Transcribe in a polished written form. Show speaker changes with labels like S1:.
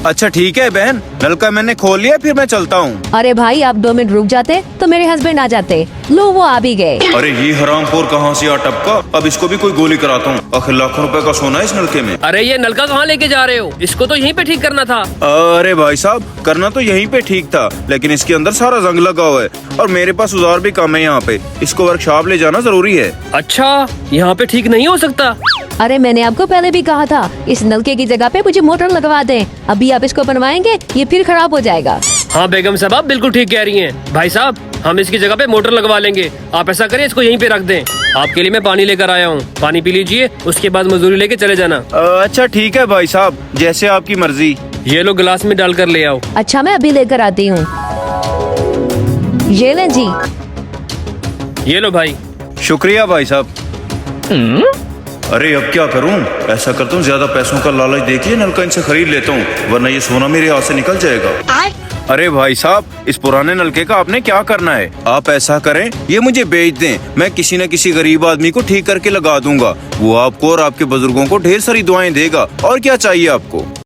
S1: अच्छा ठीक है बहन, नल का मैंने खोल लिया, फिर मैं चलता हूँ।
S2: अरे भाई आप 2 मिनट रुक जाते तो मेरे हस्बैंड आ जाते। लो वो आ भी गए।
S1: अरे ये हरामखोर कहाँ से आ टपका, अब इसको भी कोई गोली कराता हूँ। आखिर लाखों रुपए का सोना है इस नलके में।
S3: अरे ये नलका कहाँ लेके जा रहे हो? इसको तो यहीं पे ठीक करना था।
S1: अरे भाई साहब, करना तो यहीं पे ठीक था, लेकिन इसके अंदर सारा जंग लगा हुआ है और मेरे पास औजार भी कम है यहाँ पे। इसको वर्कशॉप ले जाना जरूरी है।
S3: अच्छा, यहाँ पे ठीक नहीं हो सकता?
S2: अरे मैंने आपको पहले भी कहा था इस नलके की जगह पे मुझे मोटर लगवा दें। अभी आप इसको बनवाएंगे ये फिर खराब हो जाएगा।
S3: हाँ बेगम साहब, आप बिल्कुल ठीक कह रही हैं। भाई साहब, हम इसकी जगह पे मोटर लगवा लेंगे। आप ऐसा करें, इसको यहीं पे रख दें। आपके लिए मैं पानी लेकर आया हूँ, पानी पी लीजिए, उसके बाद मजदूरी लेके चले जाना।
S1: अच्छा ठीक है भाई साहब, जैसे आपकी मर्जी।
S3: ये लो गिलास में डाल कर ले आओ।
S2: अच्छा मैं अभी लेकर आती हूँ। ये लें जी।
S3: ये लो भाई।
S1: शुक्रिया भाई साहब। अरे अब क्या करूं, ऐसा करता हूँ, ज्यादा पैसों का लालच देखिए, नलका इनसे खरीद लेता हूँ, वरना ये सोना मेरे हाथ से निकल जाएगा। अरे भाई साहब, इस पुराने नलके का आपने क्या करना है? आप ऐसा करें, ये मुझे बेच दें, मैं किसी न किसी गरीब आदमी को ठीक करके लगा दूंगा। वो आपको और आपके बुजुर्गों को ढेर सारी दुआएं देगा। और क्या चाहिए आपको?